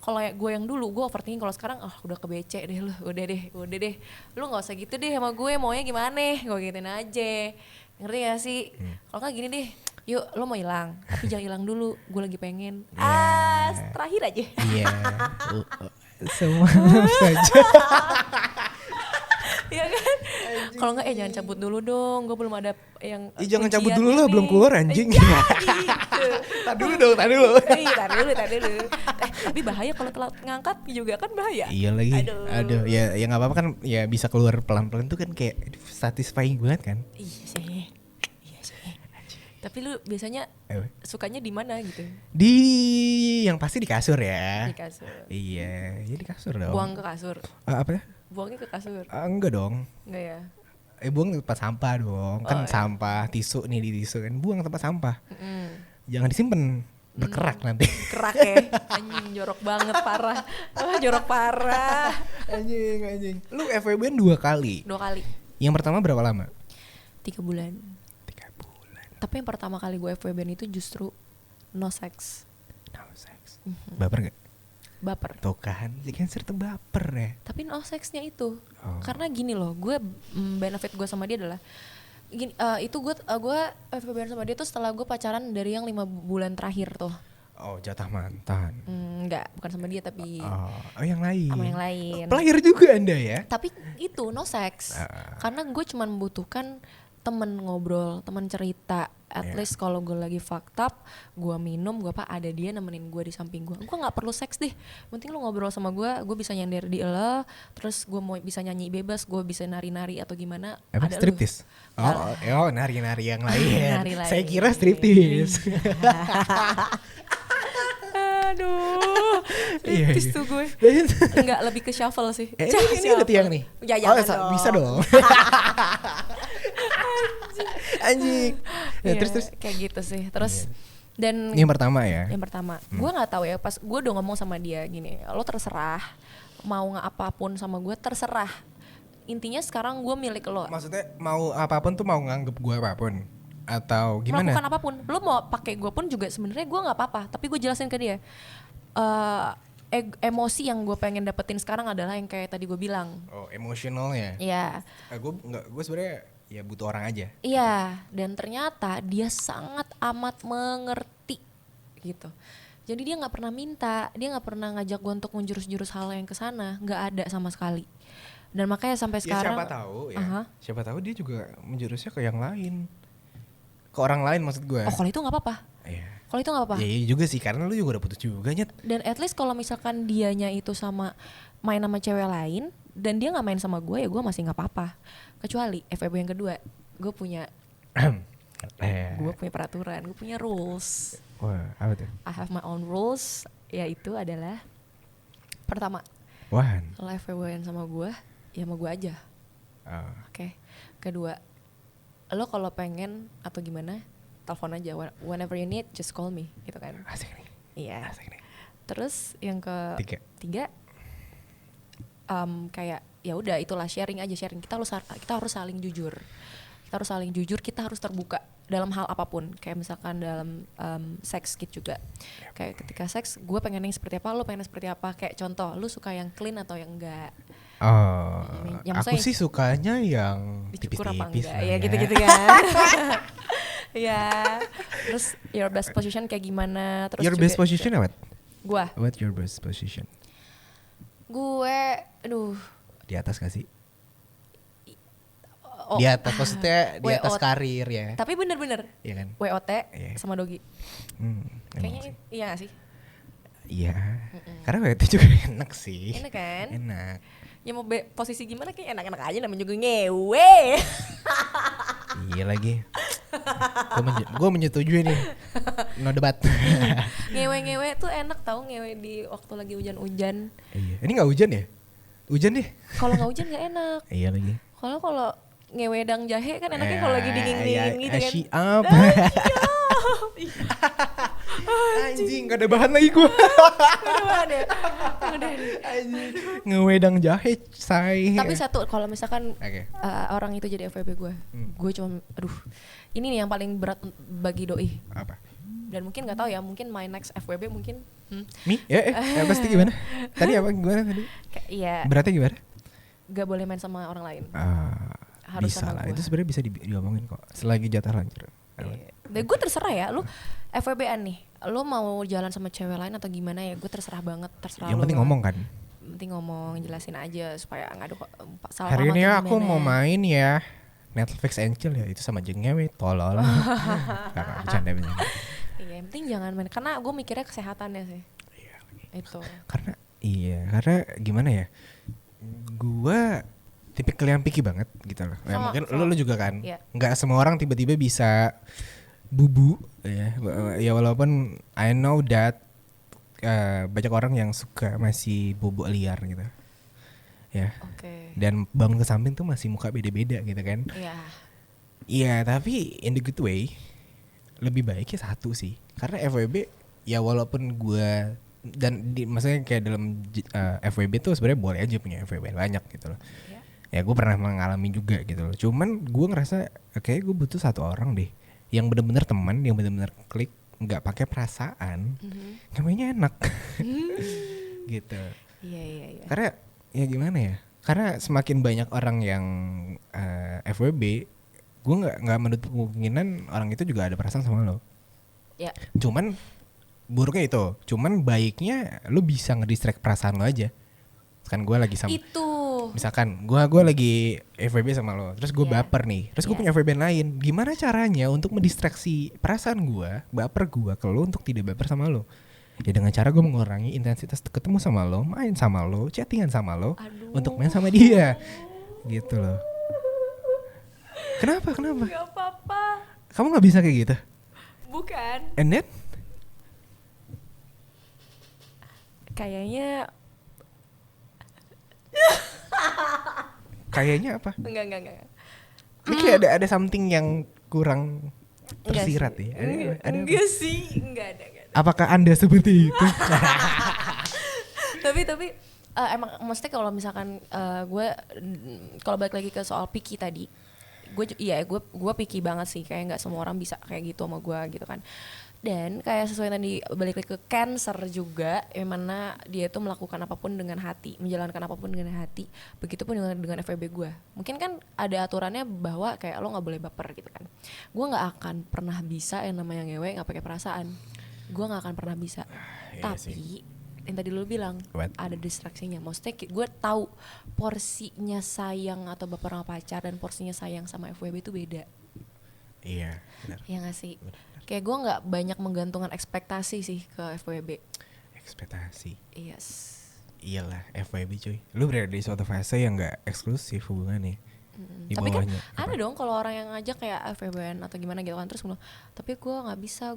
Kalau gue yang dulu, gue overthinking. Kalau sekarang, udah kebece deh lo, udah deh. Lo nggak usah gitu deh sama gue, maunya gimana? Gue gituin aja. Ngerti gak sih? Kalau nggak gini deh, yuk lo mau hilang, tapi jangan hilang dulu. Gue lagi pengen. Terakhir aja. Iya. Semua saja. Iya kan? Kalau enggak jangan cabut dulu dong. Gue belum ada yang Jangan cabut ujian dulu lah, ini. belum keluar anjing. Gitu. Tar dulu. Tar dulu. Tapi bahaya kalau telat ngangkat juga kan bahaya. Iya lagi. Aduh, ya nggak apa-apa kan, ya bisa keluar pelan-pelan tuh kan kayak satisfying banget kan. Iya sih. Tapi lu biasanya sukanya di mana gitu? Yang pasti di kasur ya. Di kasur. Iya, ya di kasur dong. Buang ke kasur. Apa ya? Buangnya ke kasur. Enggak dong. Enggak ya? Buang ke tempat sampah dong. Kan sampah, tisu nih di tisu kan. Buang ke tempat sampah. Jangan disimpan. berkerak nanti. Kerak ya. Anjing jorok banget parah. Wah, jorok parah. Anjing. Lu FWB 2 kali. 2 kali. Yang pertama berapa lama? 3 bulan. 3 bulan. Tapi yang pertama kali gue FWB itu justru no sex. No sex. Baper gak? Baper. Tuh kan, si Cancer tuh baper ya. Tapi no sexnya itu. Oh. Karena gini loh, gue benefit gue sama dia adalah gini, itu gue FWB sama dia tuh setelah gue pacaran dari yang 5 bulan terakhir tuh. Oh, jatah mantan. Enggak, bukan sama dia tapi Oh, yang lain. sama yang lain. Player juga Anda ya? Tapi itu no sex. Karena gue cuma membutuhkan temen ngobrol, temen cerita. At least kalau gue lagi fucked up, gue minum, gue ada dia nemenin gue di samping gue. Gue nggak perlu seks deh. Penting lu ngobrol sama gue bisa nyender di lo. Terus gue mau bisa nyanyi bebas, gue bisa nari-nari atau gimana. Apa ada striptis? Oh, nari-nari yang lain. Nari Saya kira striptis. Aduh, striptis tuh gue. Enggak, lebih ke shuffle sih. Ini udah tiang nih. Ya, jangan dong. Bisa dong. Anjing. Ya, terus kayak gitu sih. Terus dan yang pertama ya. Yang pertama, gue nggak tahu ya. Pas gue udah ngomong sama dia gini, lo terserah mau nggak apapun sama gue terserah. Intinya sekarang gue milik lo. Maksudnya mau apapun tuh mau nganggep gue apapun atau gimana? Melakukan apapun, lo mau pakai gue pun juga sebenarnya gue nggak apa-apa. Tapi gue jelasin ke dia. Emosi yang gue pengen dapetin sekarang adalah yang kayak tadi gue bilang. Oh, emosionalnya. Iya. Gue sebenarnya ya butuh orang aja. Iya, dan ternyata dia sangat amat mengerti gitu. Jadi dia nggak pernah minta, dia nggak pernah ngajak gue untuk menjurus-jurus hal yang kesana, nggak ada sama sekali. Dan makanya sampai sekarang. Ya siapa tahu ya. Siapa tahu dia juga menjurusnya ke yang lain, ke orang lain maksud gue. Oh, kalau itu nggak apa-apa. Iya. Kalau itu nggak apa-apa. Iya juga sih, karena lu juga udah putus juga Nyet. Dan at least kalau misalkan dianya itu main sama cewek lain dan dia nggak main sama gue, ya gue masih nggak apa-apa. Kecuali FWB yang kedua, gue punya peraturan, gue punya rules. Wah, apa tuh? I have my own rules, yaitu adalah pertama, lo FWB sama gue, ya sama gue aja. Oke. Kedua, lo kalau pengen atau gimana, telepon aja. Whenever you need, just call me, gitu kan? Asik nih. Iya. Asik nih. Terus yang ketiga, kayak ya udah itulah sharing aja. Kita harus saling jujur. Kita harus terbuka dalam hal apapun. Kayak misalkan dalam seks gitu juga. Kayak ketika seks, gue pengennya seperti apa, lo pengennya seperti apa. Kayak contoh, lo suka yang clean atau yang enggak? Aku sih sukanya yang dicukur apa tipis-tipis enggak? lah Ya gitu-gitu kan. Ya. Terus your best position kayak gimana? Terus your best position apa? Gua. What your best position? Gue, di atas gak sih? Oh, di atas maksudnya di atas WOT. karir ya. Tapi bener-bener Iya kan? WOT Iya. sama Dogi. Kayaknya iya gak sih? Iya. Karena WOT juga enak sih. Enak kan? Enak. Ya mau posisi gimana kayak enak-enak aja, namanya juga ngewe. Iya lagi. Gue menyetujui nih. No debat. Ngewe tuh enak tau, ngewe di waktu lagi hujan-hujan. Iya. Ini gak hujan ya? Hujan deh. Kalau nggak hujan nggak enak. Iya lagi. Kalau ngewedang jahe kan enaknya kalau lagi dingin-dingin gitu kan. Siap. Anjing, gak ada bahan lagi gue. Udah deh. Anjing, ngewedang jahe, say. Tapi satu, kalau misalkan orang itu jadi FWB gue, gue cuma, ini nih yang paling berat bagi doi. Apa? Dan mungkin nggak tahu ya, mungkin my next FWB mungkin. Pasti gimana? Tadi apa gimana tadi? Iya. Beratnya gimana? Gak boleh main sama orang lain. Harus bisa lah, itu sebenarnya bisa diomongin kok. Selagi jatah lancar. Dan gue terserah ya, lu FWB-an nih, lu mau jalan sama cewek lain atau gimana ya, gue terserah banget, terserah. Yang penting ngomong kan. Penting ngomong, jelasin aja supaya nggak ada salah. Hari ini aku mau main ya Netflix and chill ya, itu sama jengewe tolol. Bercanda. Iya, yang penting jangan main, karena gue mikirnya kesehatannya sih. Iya. Itu. Karena gimana ya? Gua tipikal yang picky banget gitu loh. Ya, mungkin lu juga kan. Yeah. Nggak semua orang tiba-tiba bisa bubu ya. Ya walaupun I know that banyak orang yang suka masih bubuk liar gitu. Ya. Okay. Dan bangun ke samping tuh masih muka beda-beda gitu kan. Iya. Iya, tapi in the good way lebih baiknya satu sih. Karena FWB ya walaupun gue maksudnya kayak dalam FWB tuh sebenarnya boleh aja punya FWB banyak gitu loh. Ya gue pernah mengalami juga gitu loh. Cuman gue ngerasa kayak gue butuh satu orang deh yang benar-benar teman, yang benar-benar klik, nggak pakai perasaan, namanya enak, gitu. Iya. Karena ya gimana ya? Karena semakin banyak orang yang FWB, gue nggak menutup kemungkinan orang itu juga ada perasaan sama lo. Ya. Cuman buruknya itu, cuman baiknya lo bisa ngedistract perasaan lo aja. Kan gue lagi sama, Itu. misalkan gue lagi FWB sama lo, terus gue baper nih, terus gue punya FWB lain, gimana caranya untuk mendistraksi perasaan gue, baper gue ke lo untuk tidak baper sama lo? Ya dengan cara gue mengurangi intensitas ketemu sama lo, main sama lo, chattingan sama lo, untuk main sama dia, gitu loh. Kenapa? Gak apa-apa. Kamu nggak bisa kayak gitu? Bukan. And then? Kayaknya apa? Enggak. Ini kayak ada something yang kurang tersirat ya. Enggak sih, enggak ada. Apakah Anda seperti itu? Tapi emang maksudnya kalau misalkan gue kalau balik lagi ke soal picky tadi, gue picky banget sih, kayak nggak semua orang bisa kayak gitu sama gue gitu kan. Dan kayak sesuai tadi balik lagi ke Cancer juga, yang mana dia itu melakukan apapun dengan hati, menjalankan apapun dengan hati. Begitupun dengan FWB gue. Mungkin kan ada aturannya bahwa kayak lo nggak boleh baper gitu kan. Gue nggak akan pernah bisa yang namanya ngewe nggak pakai perasaan. Gue nggak akan pernah bisa. Tapi yang tadi lo bilang ada distraksinya. Maksudnya gue tahu porsinya sayang atau baper sama pacar dan porsinya sayang sama FWB itu beda. Iya, benar. Iya gak sih? Kayak gue gak banyak menggantungkan ekspektasi sih ke FWB. Ekspektasi. Yes. Iyalah FWB cuy. Lu berada di suatu fase yang gak eksklusif hubungannya. Di Tapi kan bawahnya. ada dong kalau orang yang ngajak kayak FWB-an atau gimana gitu kan, terus bilang, tapi gue gak bisa,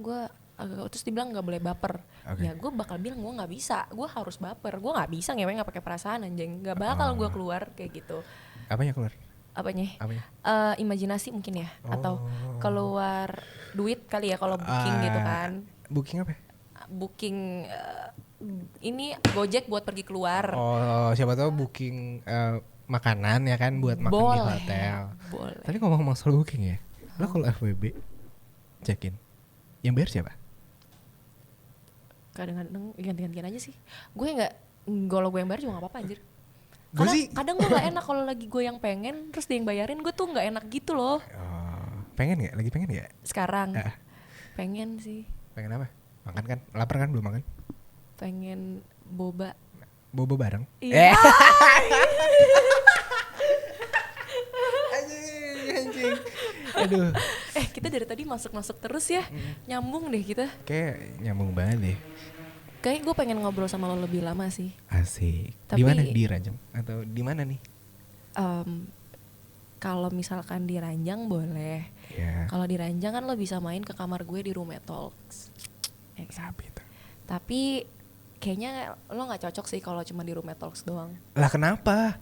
terus dibilang gak boleh baper. Ya gue bakal bilang gue gak bisa, gue harus baper. Gue gak bisa ngewe gak pakai perasaan anjing. Gak bakal gue keluar kayak gitu. Apanya keluar? Apanya? Imajinasi mungkin ya, atau keluar duit kali ya kalau booking gitu kan. Booking apa? Booking ini Gojek buat pergi keluar. Oh, siapa tahu booking makanan ya kan buat makan di hotel. Boleh. Tapi ngomong-ngomong soal booking ya, lo kalau FWB check-in, yang bayar siapa? Kadang-kadang ganti-gantian aja sih. Gue nggak, kalau gue yang bayar juga nggak apa-apa anjir. Gue sih Kadang gue nggak enak kalau lagi gue yang pengen terus dia yang bayarin, gue tuh nggak enak gitu loh. Pengen nggak? Lagi pengen nggak? Sekarang pengen sih. Pengen apa? Makan kan? Lapar kan? Belum makan? Pengen boba. Boba bareng? Iya. Anjing. Aduh. Kita dari tadi masuk terus ya. Nyambung deh kita. Kayak nyambung banget deh. Kayak gue pengen ngobrol sama lo lebih lama sih. Asik. Tapi, di mana? Di Ranjang atau di mana nih? Kalau misalkan di Ranjang boleh. Yeah. Kalau di Ranjang kan lo bisa main ke kamar gue di Roommate Talks. Tapi kayaknya lo nggak cocok sih kalau cuma di Roommate Talks doang. Lah kenapa?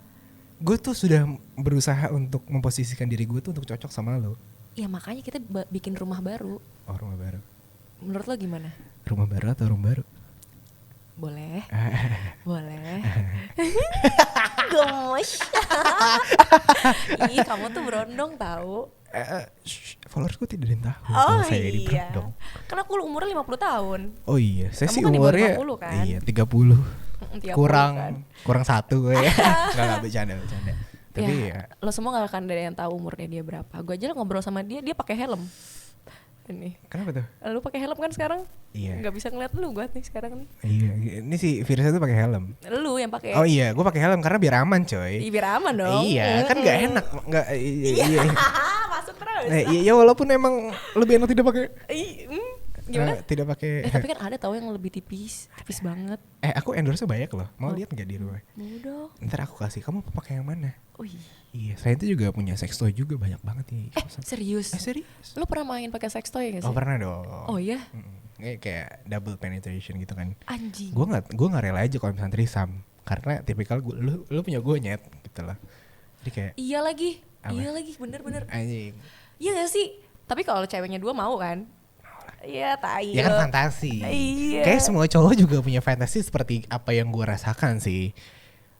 Gue tuh sudah berusaha untuk memposisikan diri gue tuh untuk cocok sama lo. Ya makanya kita bikin rumah baru. Oh, rumah baru. Menurut lo gimana? Rumah baru atau room baru? Boleh. Boleh. Gemes. Ih, kamu tuh berondong tahu. Followers gue tidak ada yang tahu kalau saya di berondong. Kan aku umurnya 50 tahun. Oh iya, saya Kamu sih kan umurnya 50 kan? Iya, 30. 30 kurang kan? kurang satu gue ya. Enggak bercanda. Tapi ya, lo semua gak akan ada yang tahu umurnya dia berapa. Gue aja ngobrol sama dia pakai helm. Ini. Kenapa tuh? Lu pakai helm kan sekarang? Iya. Nggak bisa ngeliat lu gue nih sekarang nih. Iya, ini si Virsa tuh pakai helm. Lu yang pakai. Oh iya, gue pakai helm karena biar aman, coy. Biar aman dong. Iya, kan nggak enak, nggak. Iya. Masuk terus. Iya, walaupun emang lebih enak tidak pakai. Gimana? Tidak pakai. Tapi kan ada tahu yang lebih tipis banget. Aku endorse banyak loh. Mau lihat nggak di rumah? Mau dong. Ntar aku kasih. Kamu pakai yang mana? Oh iya, saya itu juga punya sex toy juga banyak banget nih. Serius? Serius? Lu pernah main pakai sex toy gak sih? Oh pernah dong. Oh iya? Kayak double penetration gitu kan. Anjing. Gue nggak rela aja kalau misalnya threesome karena tipikal gue, lu punya gue nyet gitu lah. Jadi kayak. Iya lagi, apa? bener. Anjing. Iya gak sih? Tapi kalau ceweknya 2 mau kan? lah. Iya, tayo. Ya kan fantasi. Iya. Kayak semua cowok juga punya fantasi seperti apa yang gue rasakan sih.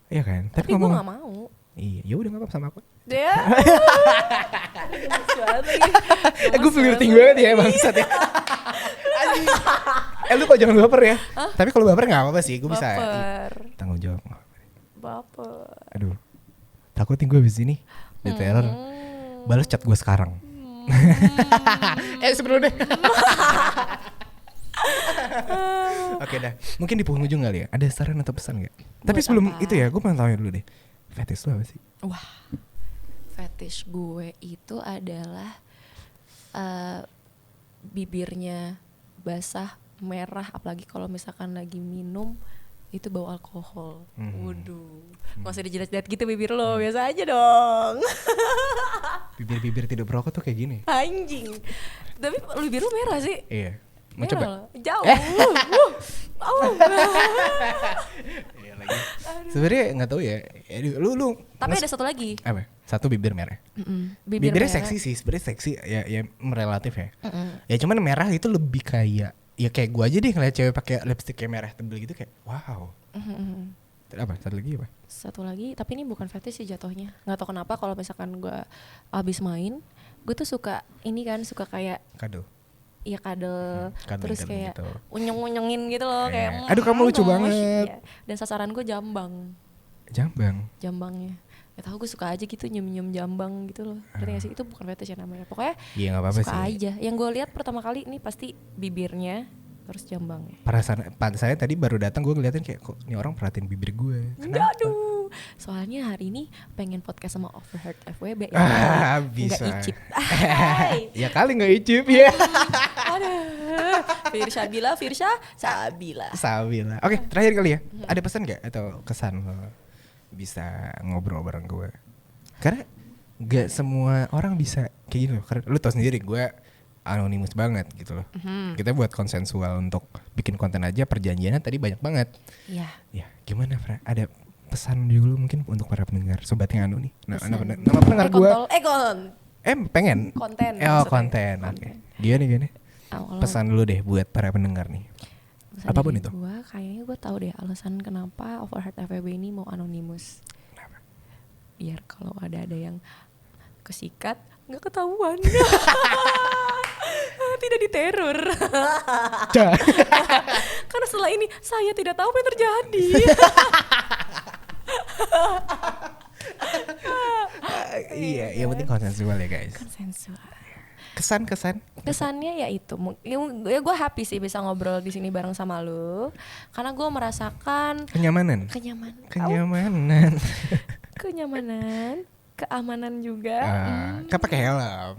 Iya kan? Tapi gue gak mau. Iya, ya udah gak apa-apa sama aku. Ya. Gue flirting banget ya bangsat ya. Lu kok jangan baper ya. Tapi kalau baper gak apa-apa sih, gue bisa tanggung jawab. Baper. Aduh, takutin gue abis ini teror. Balas chat gue sekarang. Sebelum deh. Oke dah, mungkin di penghujung kali ya. Ada saran atau pesan gak? Tapi sebelum itu ya, gue pengen tahu dulu deh. Fetish lu apa sih? Wah, fetish gue itu adalah bibirnya basah, merah, apalagi kalau misalkan lagi minum itu bau alkohol. Waduh, nggak usah dijilat-jilat gitu bibir lo, biasa aja dong. Bibir-bibir tidak berokok tuh kayak gini. Anjing. Tapi bibir lo merah sih. Iya. Mau merah coba? Loh. Jauh. Iya lagi. Sebenarnya nggak tahu ya. Lu. Tapi ada satu lagi. Apa? Satu bibir merah. Bibirnya merah. Seksi sih, sebenarnya seksi ya relatif ya. Ya cuman merah itu lebih kayak ya kayak gue aja deh ngeliat cewek pakai lipstick kayak merah tebel gitu kayak wow. Apa? Satu lagi apa? Satu lagi, tapi ini bukan fetish sih jatuhnya. Nggak tahu kenapa kalau misalkan gue abis main, gue tuh suka ini kan suka kayak kado. Iya kadel, terus kayak gitu. unyeng-unyengin gitu loh kayak. Aduh kamu lucu banget. Iya. Dan sasaran gue jambang. Jambangnya. Gak tau gue suka aja gitu nyium-nyium jambang gitu loh. Ngerti gak sih? Itu bukan fetish ya namanya. Pokoknya iya, gak apa-apa suka sih. aja. Yang gue lihat pertama kali ini pasti bibirnya terus jambangnya. Perasaan saya tadi baru datang gue ngeliatin kayak kok ini orang perhatiin bibir gue. Kenapa? Aduh. Soalnya hari ini pengen podcast sama Overheard FWB ya. Bisa. Nggak icip. Ya kali gak icip ya. Aduh. Firsha Sabila. Oke, terakhir kali ya. Ada pesan gak atau kesan lo bisa ngobrol bareng gue? Karena gak semua orang bisa kayak gitu loh. Karena lu tau sendiri gue anonimus banget gitu loh. Kita buat konsensual untuk bikin konten aja perjanjiannya tadi banyak banget. Iya. Ya gimana Fra? Ada pesan dulu mungkin untuk para pendengar Sobatnya Anu nih. Nama pendengar gue. Pengen? Konten. Konten. Oke. Gini. Pesan dulu deh buat para pendengar nih. Pesan apapun itu. Kayaknya gue tahu deh alasan kenapa Overheard FWB ini mau anonimus. Kenapa? Biar kalau ada yang kesikat nggak ketahuan. Tidak diteror. Karena setelah ini saya tidak tahu apa yang terjadi. Iya, yang penting konsensual ya guys. Konsensual. Kesannya ya itu, ya gue happy sih bisa ngobrol di sini bareng sama lu, karena gue merasakan kenyamanan, keamanan juga. Kan pakai helm.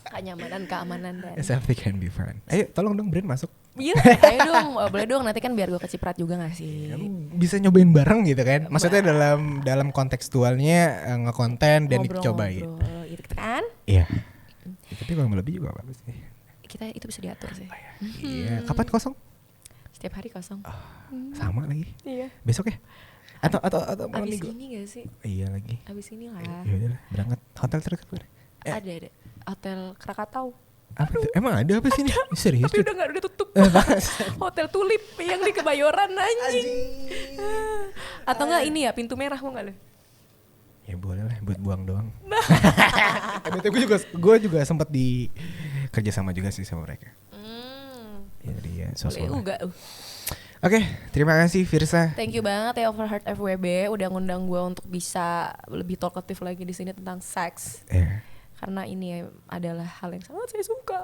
Kenyamanan, keamanan dan safety can be fun. Ayo tolong dong Brand masuk. Iya, ayo dong, boleh dong nanti kan biar gue keciprat juga nggak sih? Bisa nyobain bareng gitu kan? Maksudnya dalam kontekstualnya ngekonten dan dicobain. Ngobrol gitu kan? Iya. Tapi kalau lebih juga apa sih? Kita itu bisa diatur sih. Iya. Kapan kosong? Setiap hari kosong. Sama lagi. Iya. Besok ya? Atau malam abis minggu? ini gak sih? Iya lagi. Abis ini lah. Ya udah berangkat. Hotel terdekat mana? Ada Hotel Krakatau. Apa tuh? Emang ada apa sih ini? Serius? Tapi udah tutup. Hotel Tulip yang di Kebayoran anjing. Atau enggak ini ya pintu merah mau enggak lo? Ya boleh lah buat buang doang. Gue juga sempat di kerja sama juga sih sama mereka. Jadi ya sosok. Oke, terima kasih Firsha. Thank you banget ya Overheard FWB udah ngundang gue untuk bisa lebih talkative lagi di sini tentang seks. Karena ini adalah hal yang sangat saya suka.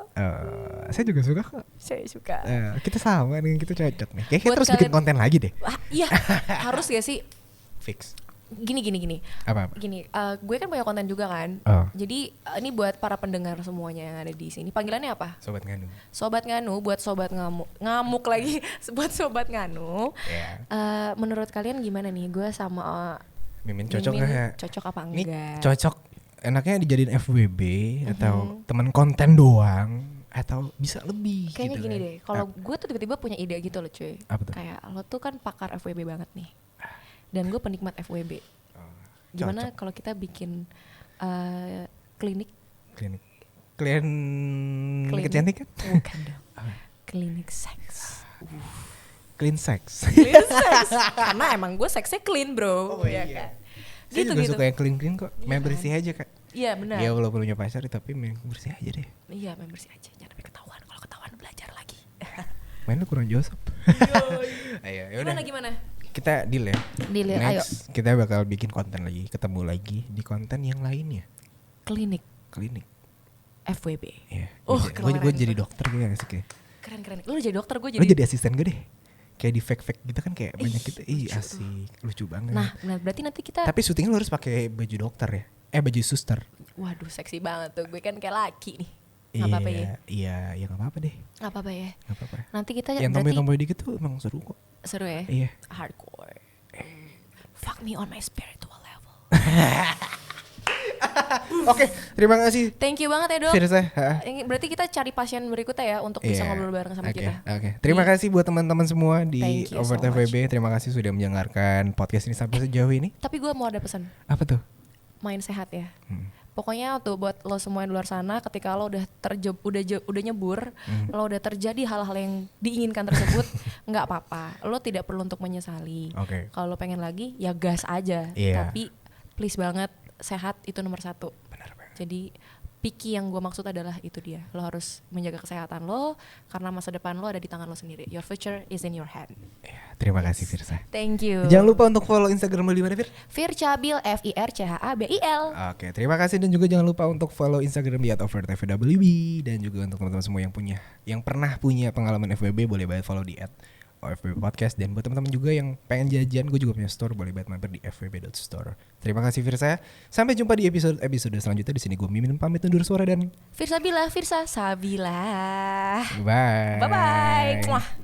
Saya juga suka kok. Saya suka. Kita sama nih, kita cocok nih. Kayaknya terus bikin konten lagi deh. Iya, harus gak sih? Fix. Gini. Apa? Gini, gue kan punya konten juga kan. Jadi ini buat para pendengar semuanya yang ada di sini. Panggilannya apa? Sobat Nganu. Sobat Nganu, buat sobat ngamuk lagi. Buat sobat Nganu. Yeah. Menurut kalian gimana nih? Gue sama Mimin cocok nggak? Cocok apa enggak? Ini cocok. Enaknya dijadiin FWB atau teman konten doang atau bisa lebih. Kayaknya gitu gini kan. deh. Kalau gue tuh tiba-tiba punya ide gitu loh cuy. Apa tuh? Kayak lo tuh kan pakar FWB banget nih. Dan gue penikmat FWB. Gimana kalau kita bikin klinik klien Klinik. kecantikan? Bukan dong. Klinik seks. Clean sex. Clean sex. Karena emang gue seksnya clean bro. Oh, ya iya. kan? Saya Gitu juga gitu. suka yang clean kok. Main Iya bersih kan? aja kak. Iya benar. Ya walaupun punya pacar tapi main bersih aja deh. Iya main bersih aja. Jangan sampai ketahuan. Kalau ketahuan belajar lagi. Main lu kurang Joseph. Ayo, yaudah. Gimana? Kita deal ya. Deal ya, ayo. Next kita bakal bikin konten lagi, ketemu lagi di konten yang lainnya. Klinik Klinik. FWB. Iya. Oh, Gue keren. jadi dokter gue asik ya. Keren. Lu jadi dokter, gue Lu jadi. jadi asisten gue deh. Kayak di fake gitu kan kayak Ih, banyak gitu. Ih lucu asik, lucu banget. Nah, berarti nanti kita. Tapi syutingnya lu harus pakai baju dokter ya. Baju suster. Waduh, seksi banget tuh. Gue kan kayak laki nih. Gak apa-apa ya. Iya, ya gak apa-apa deh. Gak apa-apa ya. Gak apa-apa. Nanti kita Yang berarti tomboy-tomboy dikit tuh emang seru kok. seru ya. Iya. Hardcore. Fuck me on my spiritual level. Oke, terima kasih Thank you banget ya dok. Firsa. Berarti kita cari pasien berikutnya ya untuk bisa Iya. ngobrol bareng sama kita. Oke. Terima kasih buat teman-teman semua di Thank you Over so TVB. Terima kasih sudah mendengarkan podcast ini sampai sejauh ini. Tapi gue mau ada pesan. Apa tuh? Main sehat ya. Hmm. Pokoknya tuh buat lo semua yang di luar sana, ketika lo udah udah nyebur, lo udah terjadi hal-hal yang diinginkan tersebut, nggak apa-apa. Lo tidak perlu untuk menyesali. Oke. Kalau lo pengen lagi, ya gas aja. Iya. Tapi please banget, sehat itu nomor 1. Benar banget. Jadi picky yang gue maksud adalah itu dia. Lo harus menjaga kesehatan lo, karena masa depan lo ada di tangan lo sendiri. Your future is in your hand. Ya, terima kasih Firsa. Thank you. Jangan lupa untuk follow Instagram lo di mana Fir? Firchabil, FIRCHABIL. Oke, terima kasih dan juga jangan lupa untuk follow Instagram di @overtvwb dan juga untuk teman-teman semua yang pernah punya pengalaman FWB boleh banget follow di @OFWB Podcast dan buat teman-teman juga yang pengen jajan gue juga punya store boleh banget mampir di fwb.store. Terima kasih Firsa. Sampai jumpa di episode selanjutnya. Di sini gue Mimin pamit undur suara dan Firsa Sabila. bye. Bye bye.